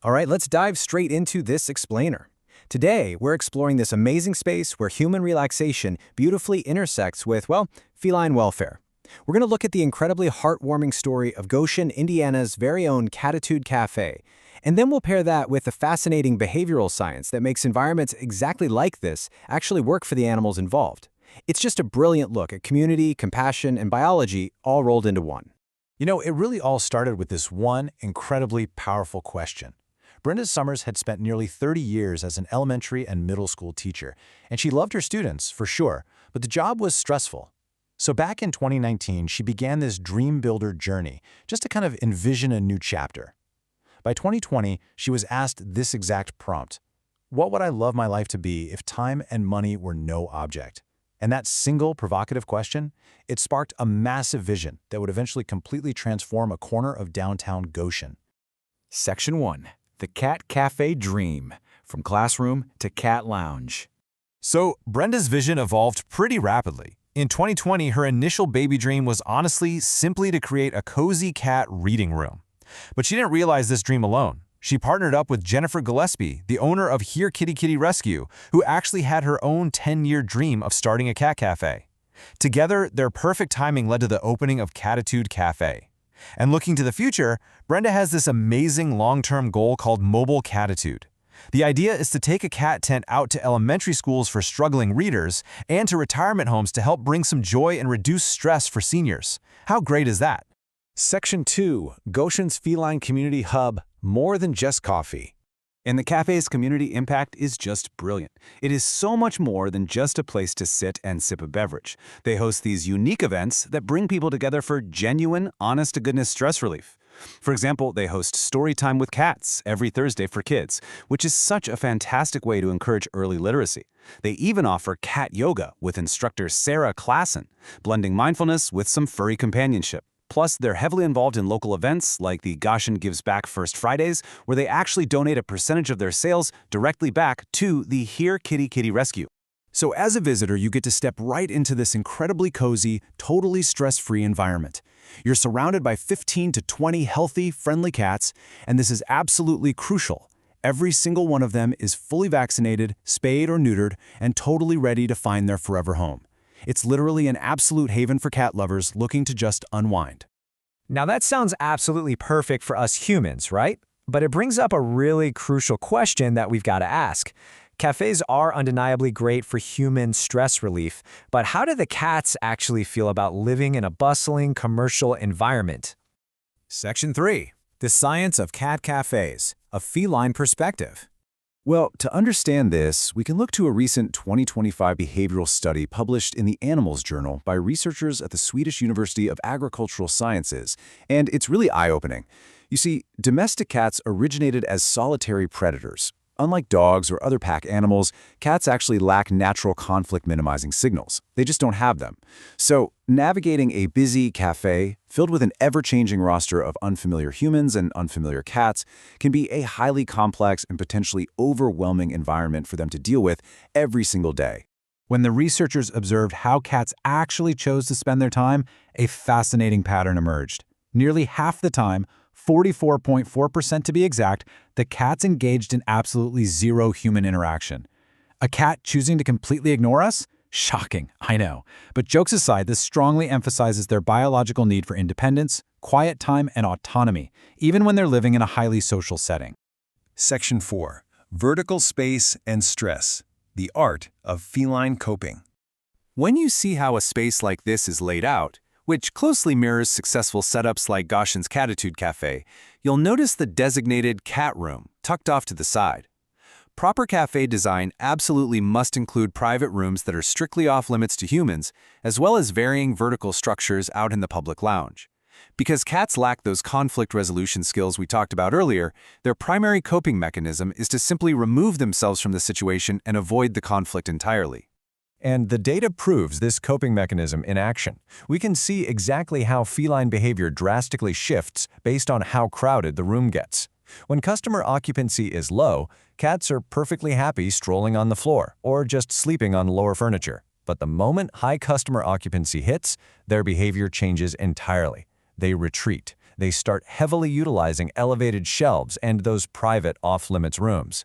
All right, let's dive straight into this explainer. Today, we're exploring this amazing space where human relaxation beautifully intersects with, well, feline welfare. We're going to look at the incredibly heartwarming story of Goshen, Indiana's very own Catitude Cafe. And then we'll pair that with the fascinating behavioral science that makes environments exactly like this actually work for the animals involved. It's just a brilliant look at community, compassion, and biology all rolled into one. It really all started with this one incredibly powerful question. Brenda Summers had spent nearly 30 years as an elementary and middle school teacher, and she loved her students, for sure, but the job was stressful. So back in 2019, she began this dream builder journey, just to kind of envision a new chapter. By 2020, she was asked this exact prompt: what would I love my life to be if time and money were no object? And that single provocative question, it sparked a massive vision that would eventually completely transform a corner of downtown Goshen. Section 1. The Cat Cafe Dream, from classroom to cat lounge. So, Brenda's vision evolved pretty rapidly. In 2020, her initial baby dream was honestly simply to create a cozy cat reading room. But she didn't realize this dream alone. She partnered up with Jennifer Gillespie, the owner of Here Kitty Kitty Rescue, who actually had her own 10-year dream of starting a cat cafe. Together, their perfect timing led to the opening of Catitude Cafe. And looking to the future, Brenda has this amazing long-term goal called Mobile Catitude. The idea is to take a cat tent out to elementary schools for struggling readers and to retirement homes to help bring some joy and reduce stress for seniors. How great is that? Section 2. Goshen's Feline Community Hub, more than just coffee. And the cafe's community impact is just brilliant. It is so much more than just a place to sit and sip a beverage. They host these unique events that bring people together for genuine, honest-to-goodness stress relief. For example, they host Story Time with Cats every Thursday for kids, which is such a fantastic way to encourage early literacy. They even offer cat yoga with instructor Sarah Klassen, blending mindfulness with some furry companionship. Plus, they're heavily involved in local events like the Goshen Gives Back First Fridays, where they actually donate a percentage of their sales directly back to the Here Kitty Kitty Rescue. So as a visitor, you get to step right into this incredibly cozy, totally stress-free environment. You're surrounded by 15 to 20 healthy, friendly cats, and this is absolutely crucial. Every single one of them is fully vaccinated, spayed or neutered, and totally ready to find their forever home. It's literally an absolute haven for cat lovers looking to just unwind. Now that sounds absolutely perfect for us humans, right? But it brings up a really crucial question that we've got to ask. Cafes are undeniably great for human stress relief, but how do the cats actually feel about living in a bustling commercial environment? Section 3. The Science of Cat Cafes, a Feline Perspective. Well, to understand this, we can look to a recent 2025 behavioral study published in the Animals Journal by researchers at the Swedish University of Agricultural Sciences, and it's really eye-opening. You see, domestic cats originated as solitary predators. Unlike dogs or other pack animals, cats actually lack natural conflict-minimizing signals. They just don't have them. So, navigating a busy cafe filled with an ever-changing roster of unfamiliar humans and unfamiliar cats can be a highly complex and potentially overwhelming environment for them to deal with every single day. When the researchers observed how cats actually chose to spend their time, a fascinating pattern emerged. Nearly half the time, 44.4% to be exact, the cats engaged in absolutely zero human interaction. A cat choosing to completely ignore us? Shocking, I know. But jokes aside, this strongly emphasizes their biological need for independence, quiet time, and autonomy, even when they're living in a highly social setting. Section 4. Vertical Space and Stress, the Art of Feline Coping. When you see how a space like this is laid out, which closely mirrors successful setups like Goshen's Catitude Cafe, you'll notice the designated cat room tucked off to the side. Proper cafe design absolutely must include private rooms that are strictly off-limits to humans, as well as varying vertical structures out in the public lounge. Because cats lack those conflict resolution skills we talked about earlier, their primary coping mechanism is to simply remove themselves from the situation and avoid the conflict entirely. And the data proves this coping mechanism in action. We can see exactly how feline behavior drastically shifts based on how crowded the room gets. When customer occupancy is low, cats are perfectly happy strolling on the floor or just sleeping on lower furniture. But the moment high customer occupancy hits, their behavior changes entirely. They retreat. They start heavily utilizing elevated shelves and those private off-limits rooms.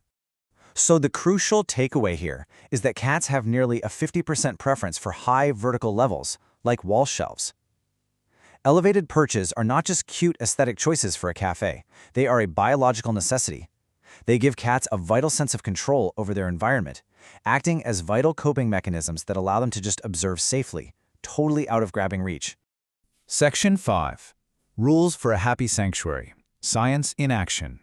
So the crucial takeaway here is that cats have nearly a 50% preference for high vertical levels, like wall shelves. Elevated perches are not just cute aesthetic choices for a cafe, they are a biological necessity. They give cats a vital sense of control over their environment, acting as vital coping mechanisms that allow them to just observe safely, totally out of grabbing reach. Section 5. Rules for a Happy Sanctuary. Science in Action.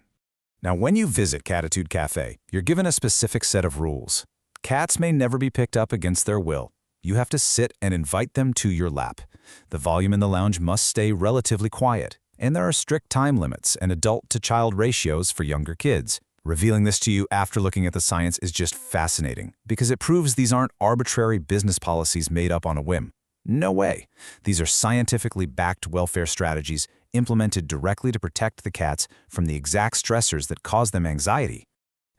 Now, when you visit Catitude Cafe, you're given a specific set of rules. Cats may never be picked up against their will. You have to sit and invite them to your lap. The volume in the lounge must stay relatively quiet, and there are strict time limits and adult-to-child ratios for younger kids. Revealing this to you after looking at the science is just fascinating, because it proves these aren't arbitrary business policies made up on a whim. No way. These are scientifically backed welfare strategies implemented directly to protect the cats from the exact stressors that cause them anxiety.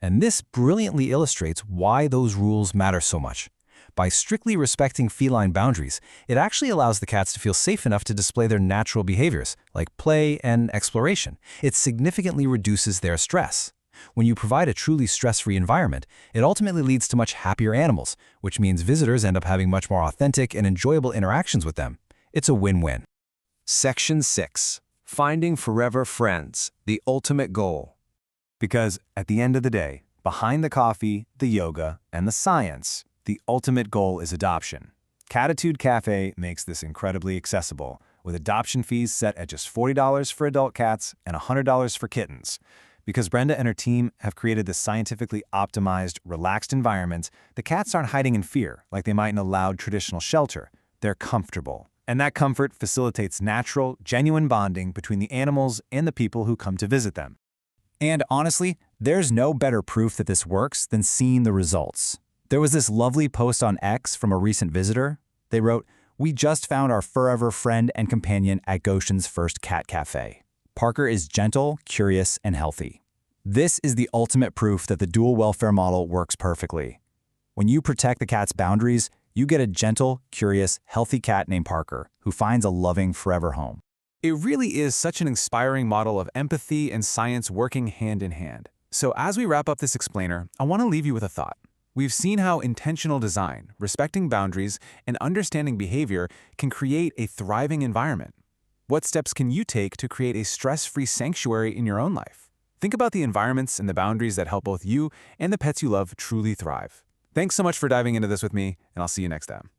And this brilliantly illustrates why those rules matter so much. By strictly respecting feline boundaries, it actually allows the cats to feel safe enough to display their natural behaviors, like play and exploration. It significantly reduces their stress. When you provide a truly stress-free environment, it ultimately leads to much happier animals, which means visitors end up having much more authentic and enjoyable interactions with them. It's a win-win. Section 6. Finding forever friends, the ultimate goal. Because at the end of the day, behind the coffee, the yoga, and the science, the ultimate goal is adoption. Catitude Cafe makes this incredibly accessible, with adoption fees set at just $40 for adult cats and $100 for kittens. Because Brenda and her team have created this scientifically optimized, relaxed environment, the cats aren't hiding in fear like they might in a loud traditional shelter. They're comfortable. And that comfort facilitates natural, genuine bonding between the animals and the people who come to visit them. And honestly, there's no better proof that this works than seeing the results. There was this lovely post on X from a recent visitor. They wrote, "We just found our forever friend and companion at Goshen's first cat cafe. Parker is gentle, curious, and healthy." This is the ultimate proof that the dual welfare model works perfectly. When you protect the cat's boundaries, you get a gentle, curious, healthy cat named Parker who finds a loving forever home. It really is such an inspiring model of empathy and science working hand in hand. So as we wrap up this explainer, I want to leave you with a thought. We've seen how intentional design, respecting boundaries, and understanding behavior can create a thriving environment. What steps can you take to create a stress-free sanctuary in your own life? Think about the environments and the boundaries that help both you and the pets you love truly thrive. Thanks so much for diving into this with me, and I'll see you next time.